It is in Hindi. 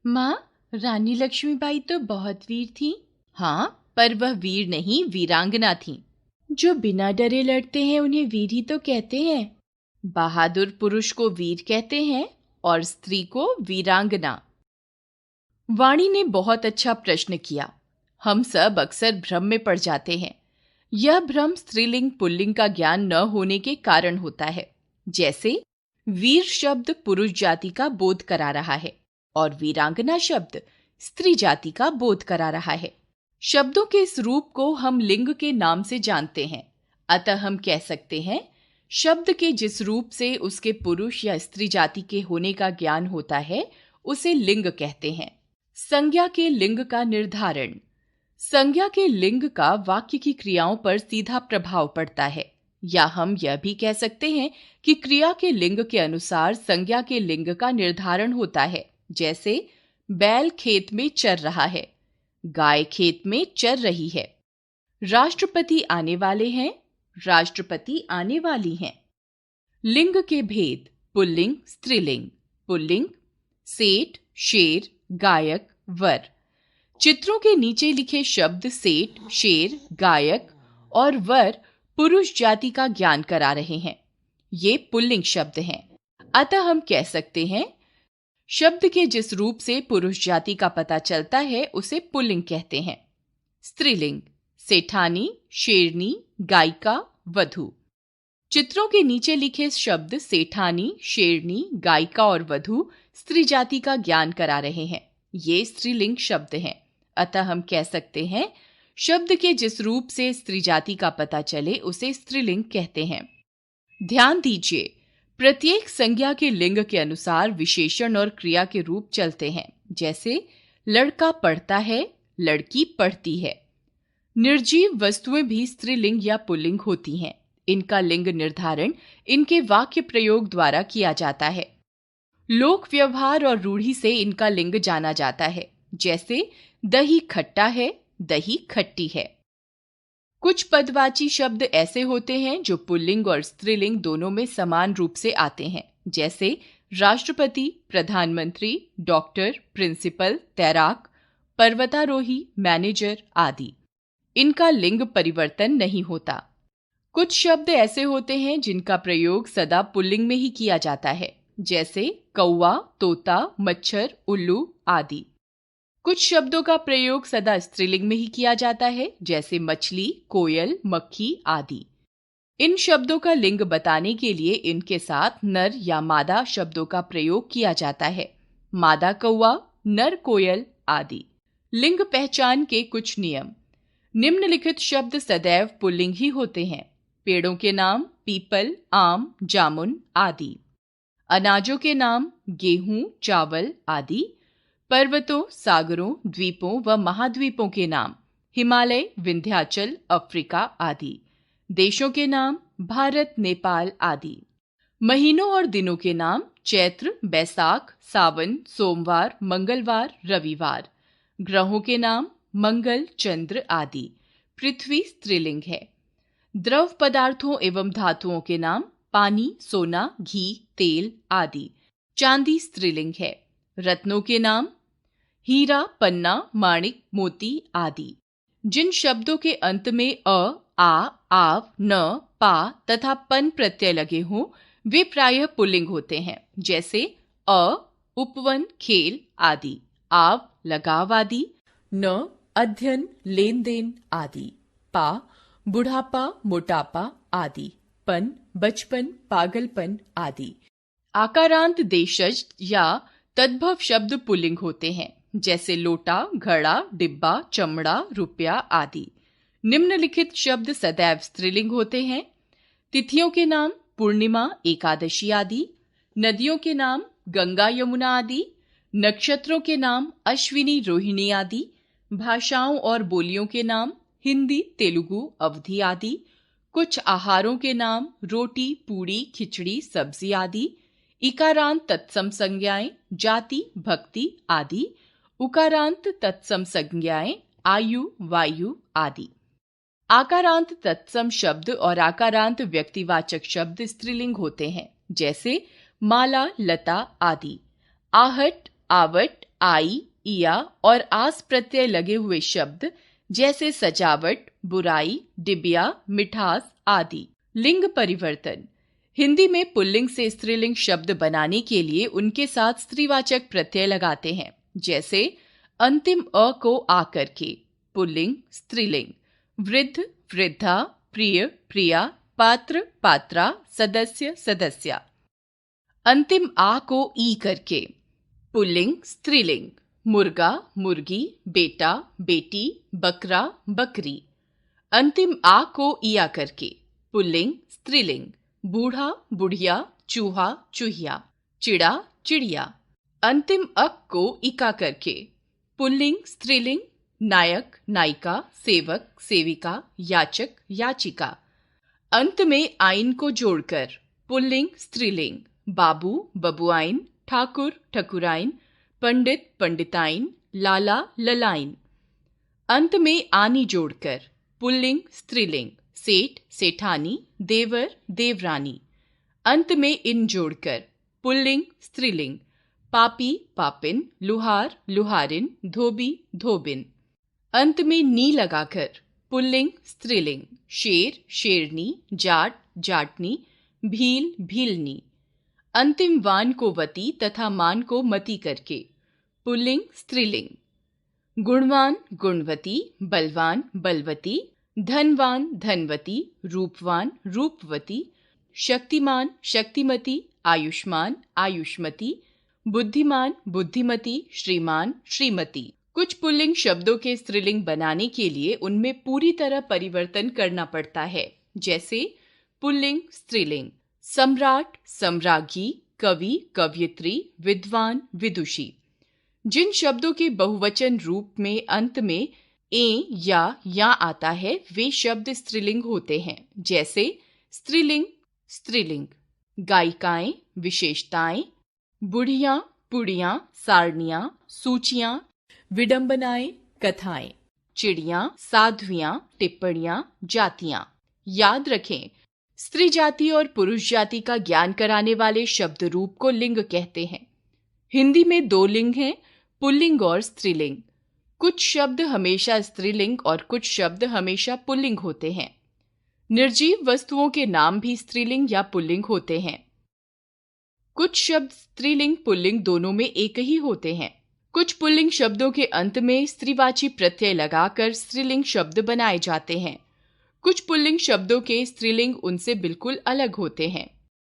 माँ, रानी लक्ष्मीबाई तो बहुत वीर थी। हाँ, पर वह वीर नहीं, वीरांगना थी। जो बिना डरे लड़ते हैं उन्हें वीर ही तो कहते हैं। बहादुर पुरुष को वीर कहते हैं और स्त्री को वीरांगना। वाणी ने बहुत अच्छा प्रश्न किया। हम सब अक्सर भ्रम में पड़ जाते हैं। यह भ्रम स्त्रीलिंग पुल्लिंग का ज्ञान न होने के कारण होता है। जैसे वीर शब्द पुरुष जाति का बोध करा रहा है और वीरांगना शब्द स्त्री जाति का बोध करा रहा है। शब्दों के इस रूप को हम लिंग के नाम से जानते हैं। अतः हम कह सकते हैं, शब्द के जिस रूप से उसके पुरुष या स्त्री जाति के होने का ज्ञान होता है उसे लिंग कहते हैं। संज्ञा के लिंग का निर्धारण। संज्ञा के लिंग का वाक्य की क्रियाओं पर सीधा प्रभाव पड़ता है, या हम यह भी कह सकते हैं कि क्रिया के लिंग के अनुसार संज्ञा के लिंग का निर्धारण होता है। जैसे बैल खेत में चर रहा है, गाय खेत में चर रही है। राष्ट्रपति आने वाले हैं, राष्ट्रपति आने वाली हैं। लिंग के भेद। पुल्लिंग, स्त्रीलिंग। पुल्लिंग सेठ, शेर, गायक, वर। चित्रों के नीचे लिखे शब्द सेठ, शेर, गायक और वर पुरुष जाति का ज्ञान करा रहे हैं। ये पुल्लिंग शब्द हैं। अतः हम कह सकते हैं, शब्द के जिस रूप से पुरुष जाति का पता चलता है उसे पुल्लिंग कहते हैं। स्त्रीलिंग। सेठानी, शेरनी, गायिका, वधू। चित्रों के नीचे लिखे शब्द सेठानी, शेरनी, गायिका और वधू स्त्री जाति का ज्ञान करा रहे हैं। ये स्त्रीलिंग शब्द हैं। अतः हम कह सकते हैं, शब्द के जिस रूप से स्त्री जाति का पता चले उसे स्त्रीलिंग कहते हैं। ध्यान दीजिए, प्रत्येक संज्ञा के लिंग के अनुसार विशेषण और क्रिया के रूप चलते हैं। जैसे लड़का पढ़ता है, लड़की पढ़ती है। निर्जीव वस्तुएं भी स्त्रीलिंग या पुल्लिंग होती हैं। इनका लिंग निर्धारण इनके वाक्य प्रयोग द्वारा किया जाता है। लोक व्यवहार और रूढ़ी से इनका लिंग जाना जाता है। जैसे दही खट्टा है, दही खट्टी है। कुछ पदवाची शब्द ऐसे होते हैं जो पुल्लिंग और स्त्रीलिंग दोनों में समान रूप से आते हैं। जैसे राष्ट्रपति, प्रधानमंत्री, डॉक्टर, प्रिंसिपल, तैराक, पर्वतारोही, मैनेजर आदि। इनका लिंग परिवर्तन नहीं होता। कुछ शब्द ऐसे होते हैं जिनका प्रयोग सदा पुल्लिंग में ही किया जाता है। जैसे कौवा, तोता, मच्छर, उल्लू आदि। कुछ शब्दों का प्रयोग सदा स्त्रीलिंग में ही किया जाता है। जैसे मछली, कोयल, मक्खी आदि। इन शब्दों का लिंग बताने के लिए इनके साथ नर या मादा शब्दों का प्रयोग किया जाता है। मादा कौवा, नर कोयल आदि। लिंग पहचान के कुछ नियम। निम्नलिखित शब्द सदैव पुल्लिंग ही होते हैं। पेड़ों के नाम पीपल, आम, जामुन आदि। अनाजों के नाम गेहूं, चावल आदि। पर्वतों, सागरों, द्वीपों व महाद्वीपों के नाम हिमालय, विंध्याचल, अफ्रीका आदि। देशों के नाम भारत, नेपाल आदि। महीनों और दिनों के नाम चैत्र, बैसाख, सावन, सोमवार, मंगलवार, रविवार। ग्रहों के नाम मंगल, चंद्र आदि। पृथ्वी स्त्रीलिंग है। द्रव पदार्थों एवं धातुओं के नाम पानी, सोना, घी, तेल आदि। चांदी स्त्रीलिंग है। रत्नों के नाम हीरा, पन्ना, माणिक, मोती आदि। जिन शब्दों के अंत में अ, आ, आव, न, पा तथा पन प्रत्यय लगे हों वे प्रायः पुल्लिंग होते हैं। जैसे अ, उपवन, खेल आदि। आव, लगाव आदि। न, अध्ययन, लेन देन आदि। पा, बुढ़ापा, मोटापा आदि। पन, बचपन, पागलपन आदि। आकारांत देशज या तद्भव शब्द पुल्लिंग होते हैं। जैसे लोटा, घड़ा, डिब्बा, चमड़ा, रुपया आदि। निम्नलिखित शब्द सदैव स्त्रीलिंग होते हैं। तिथियों के नाम पूर्णिमा, एकादशी आदि। नदियों के नाम गंगा, यमुना आदि। नक्षत्रों के नाम अश्विनी, रोहिणी आदि। भाषाओं और बोलियों के नाम हिंदी, तेलुगु, अवधी आदि। कुछ आहारों के नाम रोटी, पूड़ी, खिचड़ी, सब्जी आदि। इकारांत तत्सम संज्ञाएं जाति, भक्ति आदि। उकारांत तत्सम संज्ञाएं आयु, वायु आदि। आकारांत तत्सम शब्द और आकारांत व्यक्तिवाचक शब्द स्त्रीलिंग होते हैं। जैसे माला, लता आदि। आहट, आवट, आई, इया और आस प्रत्यय लगे हुए शब्द जैसे सजावट, बुराई, डिबिया, मिठास आदि। लिंग परिवर्तन। हिंदी में पुल्लिंग से स्त्रीलिंग शब्द बनाने के लिए उनके साथ स्त्रीवाचक प्रत्यय लगाते हैं, जैसे अंतिम अ को आ करके, पुल्लिंग स्त्रीलिंग। वृद्ध, वृद्धा, प्रिय, प्रिया, पात्र, पात्रा, सदस्य, सदस्या। अंतिम आ को ई करके, पुल्लिंग स्त्रीलिंग। मुर्गा, मुर्गी, बेटा, बेटी, बकरा, बकरी। अंतिम आ को इया करके, पुल्लिंग स्त्रीलिंग। बूढ़ा, बुढ़िया, चूहा, चूहिया, चिड़ा, चिड़िया। अंतिम अक को इका करके, पुल्लिंग स्त्रीलिंग। नायक, नायिका, सेवक, सेविका, याचक, याचिका। अंत में आइन को जोड़कर, पुल्लिंग स्त्रीलिंग। बाबू, बबुआइन, ठाकुर, ठकुराइन, पंडित, पंडिताइन, लाला, ललाइन। अंत में आनी जोड़कर, पुल्लिंग स्त्रीलिंग। सेठ, सेठानी, देवर, देवरानी। अंत में इन जोड़कर, पुल्लिंग स्त्रीलिंग। पापी, पापिन, लुहार, लुहारिन, धोबी, धोबिन। अंत में नी लगाकर, पुल्लिंग स्त्रीलिंग। शेर, शेरनी, जाट, जाटनी, भील, भीलनी। अंतिम वान को वती तथा मान को मती करके, पुल्लिंग स्त्रीलिंग। गुणवान, गुणवती, बलवान, बलवती, धनवान, धनवती, रूपवान, रूपवती, शक्तिमान, शक्तिमती, आयुष्मान, आयुष्मती, बुद्धिमान, बुद्धिमती, श्रीमान, श्रीमती। कुछ पुल्लिंग शब्दों के स्त्रीलिंग बनाने के लिए उनमें पूरी तरह परिवर्तन करना पड़ता है, जैसे पुल्लिंग स्त्रीलिंग। सम्राट, सम्राज्ञी, कवि, कवयित्री, विद्वान, विदुषी। जिन शब्दों के बहुवचन रूप में अंत में ए या आता है वे शब्द स्त्रीलिंग होते हैं, जैसे स्त्रीलिंग, स्त्रीलिंग। गायिकाएं, विशेषताएं, बुढ़ियां, पुड़ियां, सारनियां, सूचियां, विडंबनाएं, कथाएं। चिड़ियां, साध्वियां, टिप्पणियां, जातियां। याद रखें, स्त्री जाति और पुरुष जाति का ज्ञान कराने वाले शब्द रूप को लिंग कहते हैं। हिंदी में दो लिंग हैं, पुल्लिंग और स्त्रीलिंग। कुछ शब्द हमेशा स्त्रीलिंग और कुछ शब्द हमेशा पुल्लिंग होते हैं। निर्जीव वस्तुओं के नाम भी स्त्रीलिंग या पुल्लिंग होते हैं। कुछ शब्द स्त्रीलिंग पुल्लिंग दोनों में एक ही होते हैं। कुछ पुल्लिंग शब्दों के अंत में स्त्रीवाची प्रत्यय लगाकर स्त्रीलिंग शब्द बनाए जाते हैं। कुछ पुल्लिंग शब्दों के स्त्रीलिंग उनसे बिल्कुल अलग होते हैं।